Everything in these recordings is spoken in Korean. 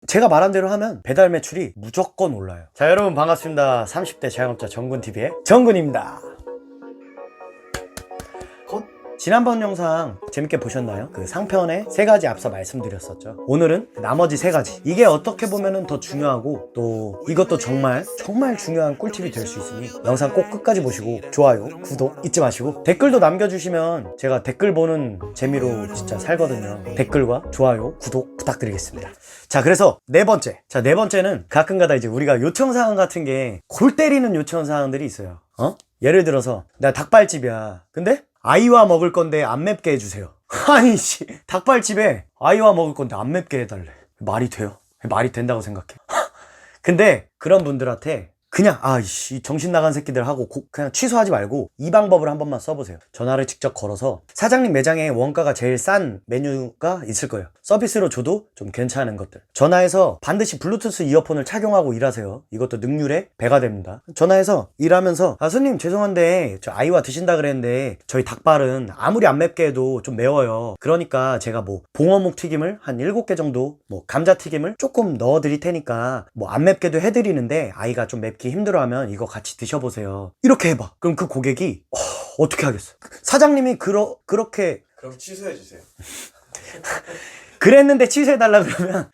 제가 말한 대로 하면 배달 매출이 무조건 올라요. 자, 여러분 반갑습니다. 30대 자영업자 정군TV의 정군입니다. 지난번 영상 재밌게 보셨나요? 그 상편에 3가지 앞서 말씀드렸었죠. 오늘은 나머지 3가지. 이게 어떻게 보면은 더 중요하고 또 이것도 정말 중요한 꿀팁이 될 수 있으니 영상 꼭 끝까지 보시고 좋아요, 구독 잊지 마시고 댓글도 남겨주시면 제가 댓글 보는 재미로 진짜 살거든요. 댓글과 좋아요, 구독 부탁드리겠습니다. 자, 그래서 네 번째는 가끔가다 이제 우리가 요청사항 같은 게 골 때리는 요청사항들이 있어요. 예를 들어서 나 닭발집이야. 근데 아이와 먹을 건데 안 맵게 해주세요. 아니 씨, 닭발집에 아이와 먹을 건데 안 맵게 해달래. 말이 돼요? 말이 된다고 생각해. 근데 그런 분들한테 그냥 아이씨 정신 나간 새끼들 하고 그냥 취소하지 말고 이 방법을 한 번만 써보세요. 전화를 직접 걸어서 사장님 매장에 원가가 제일 싼 메뉴가 있을 거예요. 서비스로 줘도 좀 괜찮은 것들. 전화해서 반드시 블루투스 이어폰을 착용하고 일하세요. 이것도 능률에 배가 됩니다. 전화해서 일하면서 손님 죄송한데 저 아이와 드신다 그랬는데 저희 닭발은 아무리 안 맵게 해도 좀 매워요. 그러니까 제가 뭐 봉어묵 튀김을 한 7개 정도, 뭐 감자 튀김을 조금 넣어 드릴 테니까 뭐 안 맵게도 해드리는데 아이가 좀 맵기 힘들어하면 이거 같이 드셔보세요. 이렇게 해봐. 그럼 그 고객이 어떻게 하겠어? 사장님이 그렇게 그럼 취소해주세요. 그랬는데 취소해달라 그러면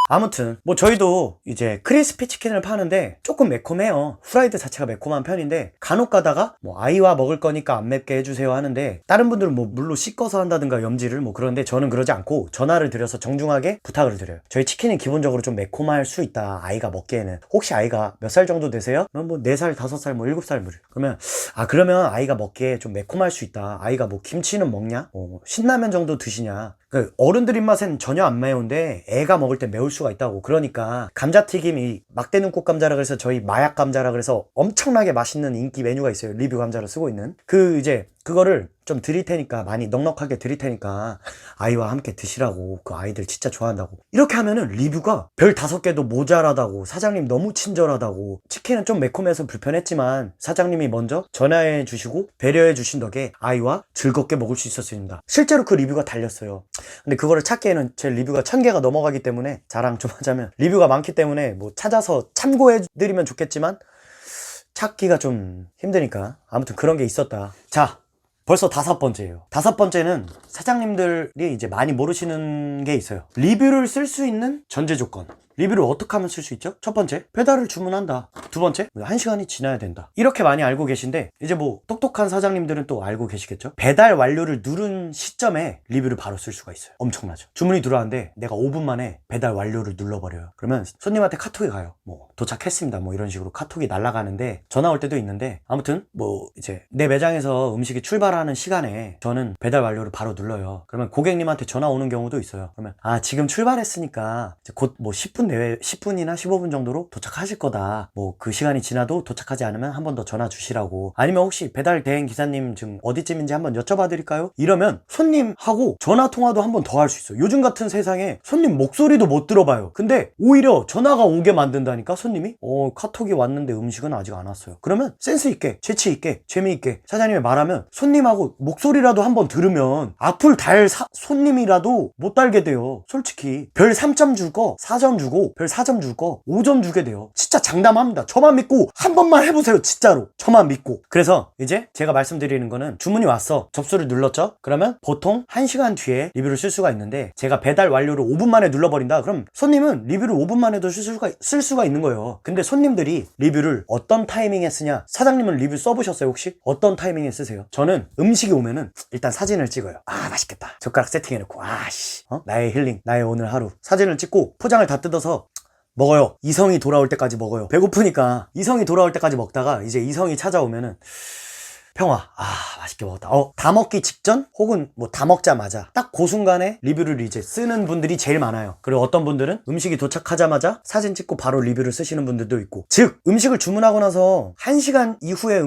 아무튼 뭐 저희도 이제 크리스피 치킨을 파는데 조금 매콤해요. 후라이드 자체가 매콤한 편인데 간혹 가다가 뭐 아이와 먹을 거니까 안 맵게 해주세요 하는데 다른 분들은 뭐 물로 씻어서 한다든가 염지를 뭐 그런데 저는 그러지 않고 전화를 드려서 정중하게 부탁을 드려요. 저희 치킨은 기본적으로 좀 매콤할 수 있다. 아이가 먹기에는. 혹시 아이가 몇 살 정도 되세요? 뭐 4살, 5살, 뭐 7살 뭐 그러면 아이가 먹기에 좀 매콤할 수 있다. 아이가 뭐 김치는 먹냐? 신라면 정도 드시냐? 그 어른들 입맛엔 전혀 안 매운데 애가 먹을 때 매울 수가 있다고. 그러니까 감자튀김이 막대 눈꽃 감자라 그래서 저희 마약 감자라 그래서 엄청나게 맛있는 인기 메뉴가 있어요. 리뷰 감자로 쓰고 있는 그거를 좀 드릴 테니까 많이 넉넉하게 드릴 테니까 아이와 함께 드시라고. 그 아이들 진짜 좋아한다고. 이렇게 하면은 리뷰가 별 5개도 모자라다고, 사장님 너무 친절하다고, 치킨은 좀 매콤해서 불편했지만 사장님이 먼저 전화해 주시고 배려해 주신 덕에 아이와 즐겁게 먹을 수 있었습니다. 실제로 그 리뷰가 달렸어요. 근데 그거를 찾기에는 제 리뷰가 1000개가 넘어가기 때문에, 자랑 좀 하자면 리뷰가 많기 때문에 뭐 찾아서 참고해 드리면 좋겠지만 찾기가 좀 힘드니까 아무튼 그런 게 있었다. 자, 벌써 5번째예요. 5번째는 사장님들이 이제 많이 모르시는 게 있어요. 리뷰를 쓸 수 있는 전제 조건. 리뷰를 어떻게 하면 쓸 수 있죠? 첫 번째, 배달을 주문한다. 두 번째, 1시간이 지나야 된다. 이렇게 많이 알고 계신데 이제 뭐 똑똑한 사장님들은 또 알고 계시겠죠? 배달 완료를 누른 시점에 리뷰를 바로 쓸 수가 있어요. 엄청나죠? 주문이 들어왔는데 내가 5분 만에 배달 완료를 눌러버려요. 그러면 손님한테 카톡이 가요. 뭐 도착했습니다. 뭐 이런 식으로 카톡이 날아가는데 전화 올 때도 있는데, 아무튼 뭐 이제 내 매장에서 음식이 출발하는 시간에 저는 배달 완료를 바로 눌러요. 그러면 고객님한테 전화 오는 경우도 있어요. 그러면 지금 출발했으니까 이제 곧 뭐 10분 내외, 10분이나 15분 정도로 도착하실 거다. 뭐 그 시간이 지나도 도착하지 않으면 한 번 더 전화 주시라고. 아니면 혹시 배달 대행 기사님 지금 어디쯤인지 한번 여쭤봐 드릴까요? 이러면 손님하고 전화 통화도 한 번 더 할 수 있어요. 요즘 같은 세상에 손님 목소리도 못 들어봐요. 근데 오히려 전화가 오게 만든다니까. 손님이 카톡이 왔는데 음식은 아직 안 왔어요. 그러면 센스 있게, 재치 있게, 재미있게 사장님이 말하면 손님하고 목소리라도 한번 들으면 앞을 달 손님이라도 못 달게 돼요. 솔직히 별 3점 줄 거 4점 주고 별 4점 줄 거 5점 주게 돼요. 진짜 장담합니다. 저만 믿고 한 번만 해보세요. 진짜로 저만 믿고. 그래서 이제 제가 말씀드리는 거는, 주문이 왔어, 접수를 눌렀죠? 그러면 보통 1시간 뒤에 리뷰를 쓸 수가 있는데 제가 배달 완료를 5분 만에 눌러버린다. 그럼 손님은 리뷰를 5분 만에도 쓸 수가 있는 거예요. 근데 손님들이 리뷰를 어떤 타이밍에 쓰냐? 사장님은 리뷰 써보셨어요 혹시? 어떤 타이밍에 쓰세요? 저는 음식이 오면은 일단 사진을 찍어요. 맛있겠다. 젓가락 세팅해놓고 나의 힐링, 나의 오늘 하루. 사진을 찍고 포장을 다 뜯어서 먹어요. 이성이 돌아올 때까지 먹어요. 배고프니까 이성이 돌아올 때까지 먹다가 이제 이성이 찾아오면은 평화. 맛있게 먹었다. 다 먹기 직전 혹은 뭐 다 먹자마자 딱 그 순간에 리뷰를 이제 쓰는 분들이 제일 많아요. 그리고 어떤 분들은 음식이 도착하자마자 사진 찍고 바로 리뷰를 쓰시는 분들도 있고. 즉 음식을 주문하고 나서 1시간 이후에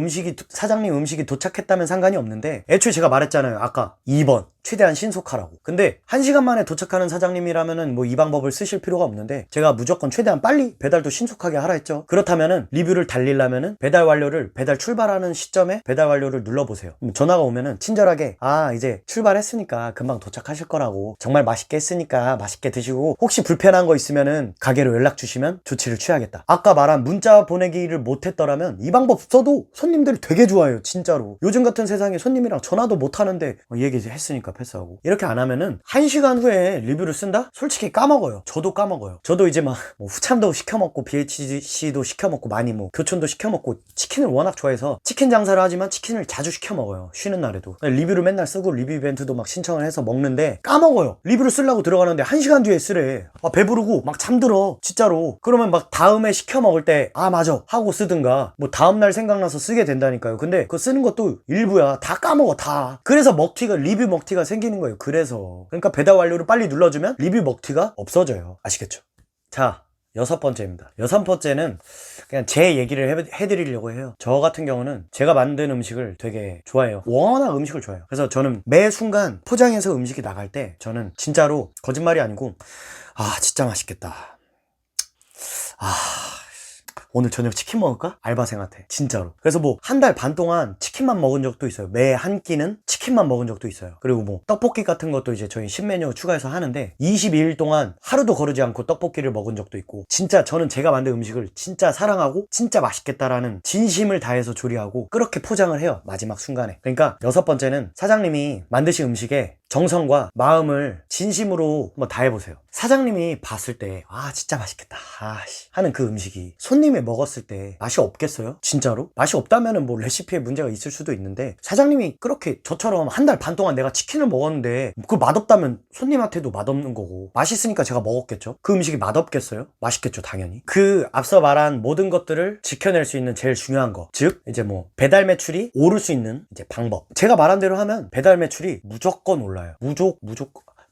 사장님 음식이 도착했다면 상관이 없는데, 애초에 제가 말했잖아요. 아까 2번 최대한 신속하라고. 근데 1시간 만에 도착하는 사장님이라면은 뭐 이 방법을 쓰실 필요가 없는데 제가 무조건 최대한 빨리 배달도 신속하게 하라 했죠. 그렇다면은 리뷰를 달리려면은 배달 완료를 배달 출발하는 시점에 배달 완료를 눌러보세요. 전화가 오면은 친절하게 이제 출발했으니까 금방 도착하실 거라고, 정말 맛있게 했으니까 맛있게 드시고 혹시 불편한 거 있으면은 가게로 연락 주시면 조치를 취하겠다. 아까 말한 문자 보내기를 못했더라면 이 방법 써도 손님들이 되게 좋아해요. 진짜로. 요즘 같은 세상에 손님이랑 전화도 못 하는데 얘기했으니까 패스하고. 이렇게 안 하면은 1시간 후에 리뷰를 쓴다? 솔직히 까먹어요. 저도 까먹어요. 저도 이제 막 뭐 후참도 시켜먹고 BHC도 시켜먹고 많이 뭐 교촌도 시켜먹고 치킨을 워낙 좋아해서 치킨 장사를 하지만 치킨을 자주 시켜먹어요. 쉬는 날에도. 리뷰를 맨날 쓰고 리뷰 이벤트도 막 신청을 해서 먹는데 까먹어요. 리뷰를 쓰려고 들어가는데 1시간 뒤에 쓰래. 배부르고 막 잠들어. 진짜로. 그러면 막 다음에 시켜먹을 때 맞아 하고 쓰든가 뭐 다음날 생각나서 쓰게 된다니까요. 근데 그거 쓰는 것도 일부야. 다 까먹어 다. 그래서 리뷰 먹튀가 생기는 거예요. 그러니까 배달 완료를 빨리 눌러주면 리뷰 먹튀가 없어져요. 아시겠죠? 자, 6번째입니다. 6번째는 그냥 제 얘기를 해드리려고 해요. 저 같은 경우는 제가 만든 음식을 되게 좋아해요. 워낙 음식을 좋아해요. 그래서 저는 매 순간 포장해서 음식이 나갈 때 저는 진짜로 거짓말이 아니고 진짜 맛있겠다. 오늘 저녁 치킨 먹을까? 알바생한테. 진짜로. 그래서 뭐 한 달 반 동안 치킨만 먹은 적도 있어요. 매 한 끼는 치킨만 먹은 적도 있어요. 그리고 뭐 떡볶이 같은 것도 이제 저희 신메뉴 추가해서 하는데 22일 동안 하루도 거르지 않고 떡볶이를 먹은 적도 있고, 진짜 저는 제가 만든 음식을 진짜 사랑하고 진짜 맛있겠다라는 진심을 다해서 조리하고 그렇게 포장을 해요. 마지막 순간에. 그러니까 6번째는 사장님이 만드신 음식에 정성과 마음을 진심으로 한번 다해보세요. 사장님이 봤을 때 진짜 맛있겠다 하는 그 음식이 손님이 먹었을 때 맛이 없겠어요? 진짜로? 맛이 없다면은 뭐 레시피에 문제가 있을 수도 있는데, 사장님이 그렇게 저처럼 한 달 반 동안 내가 치킨을 먹었는데 그 맛없다면 손님한테도 맛없는 거고, 맛있으니까 제가 먹었겠죠? 그 음식이 맛없겠어요? 맛있겠죠, 당연히. 그 앞서 말한 모든 것들을 지켜낼 수 있는 제일 중요한 거, 즉 이제 뭐 배달 매출이 오를 수 있는 이제 방법. 제가 말한 대로 하면 배달 매출이 무조건 올라요.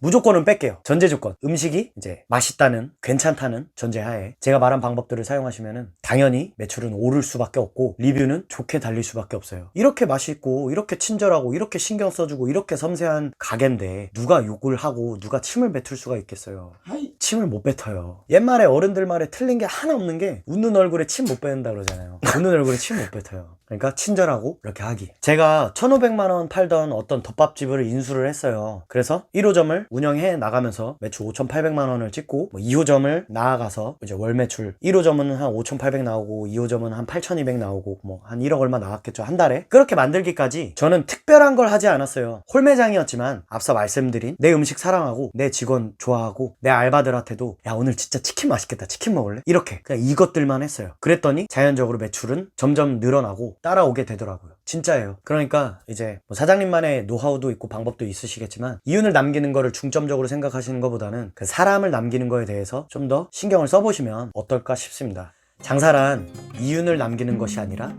무조건은 뺄게요. 전제 조건. 음식이 이제 맛있다는, 괜찮다는 전제하에 제가 말한 방법들을 사용하시면은 당연히 매출은 오를 수밖에 없고 리뷰는 좋게 달릴 수밖에 없어요. 이렇게 맛있고 이렇게 친절하고 이렇게 신경 써주고 이렇게 섬세한 가게인데 누가 욕을 하고 누가 침을 뱉을 수가 있겠어요? 침을 못 뱉어요. 옛말에 어른들 말에 틀린 게 하나 없는 게 웃는 얼굴에 침 못 뱉는다 그러잖아요. 웃는 얼굴에 침 못 뱉어요. 그러니까 친절하고 이렇게 하기. 제가 1,500만원 팔던 어떤 덮밥집을 인수를 했어요. 그래서 1호점을 운영해 나가면서 매출 5,800만원을 찍고, 뭐 2호점을 나아가서 이제 월 매출 1호점은 한 5,800 나오고 2호점은 한 8,200 나오고 뭐 한 1억 얼마 나왔겠죠, 한 달에. 그렇게 만들기까지 저는 특별한 걸 하지 않았어요. 홀매장이었지만 앞서 말씀드린 내 음식 사랑하고 내 직원 좋아하고 내 알바들한테도 야 오늘 진짜 치킨 맛있겠다, 치킨 먹을래? 이렇게 그냥 이것들만 했어요. 그랬더니 자연적으로 매출은 점점 늘어나고 따라오게 되더라고요. 진짜예요. 그러니까 이제 뭐 사장님만의 노하우도 있고 방법도 있으시겠지만 이윤을 남기는 거를 중점적으로 생각하시는 것보다는 그 사람을 남기는 거에 대해서 좀 더 신경을 써보시면 어떨까 싶습니다. 장사란 이윤을 남기는 것이 아니라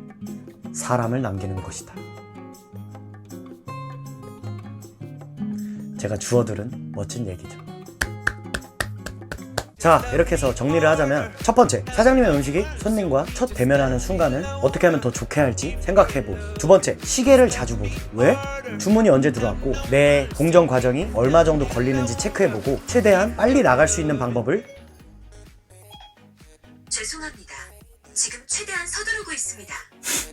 사람을 남기는 것이다. 제가 주워들은 멋진 얘기죠. 자, 이렇게 해서 정리를 하자면, 첫 번째, 사장님의 음식이 손님과 첫 대면하는 순간을 어떻게 하면 더 좋게 할지 생각해보기. 두 번째, 시계를 자주 보기. 왜? 주문이 언제 들어왔고 내 공정 과정이 얼마 정도 걸리는지 체크해보고 최대한 빨리 나갈 수 있는 방법을. 죄송합니다. 지금 최대한 서두르고 있습니다.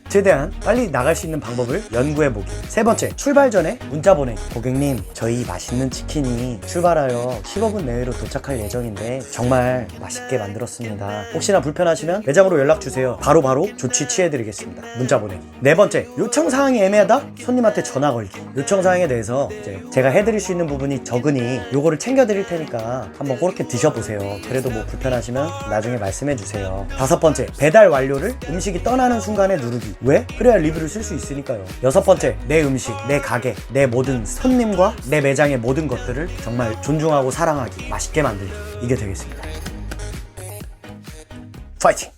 최대한 빨리 나갈 수 있는 방법을 연구해보기. 세 번째, 출발 전에 문자 보내기. 고객님, 저희 맛있는 치킨이 출발하여 15분 내외로 도착할 예정인데 정말 맛있게 만들었습니다. 혹시나 불편하시면 매장으로 연락주세요. 바로바로 조치 취해드리겠습니다. 문자 보내기. 네 번째, 요청사항이 애매하다? 손님한테 전화 걸기. 요청사항에 대해서 이제 제가 해드릴 수 있는 부분이 적으니 요거를 챙겨드릴 테니까 한번 그렇게 드셔보세요. 그래도 뭐 불편하시면 나중에 말씀해주세요. 다섯 번째, 배달 완료를 음식이 떠나는 순간에 누르기. 왜? 그래야 리뷰를 쓸 수 있으니까요. 여섯 번째, 내 음식, 내 가게, 내 모든 손님과 내 매장의 모든 것들을 정말 존중하고 사랑하기, 맛있게 만들기. 이게 되겠습니다. 파이팅!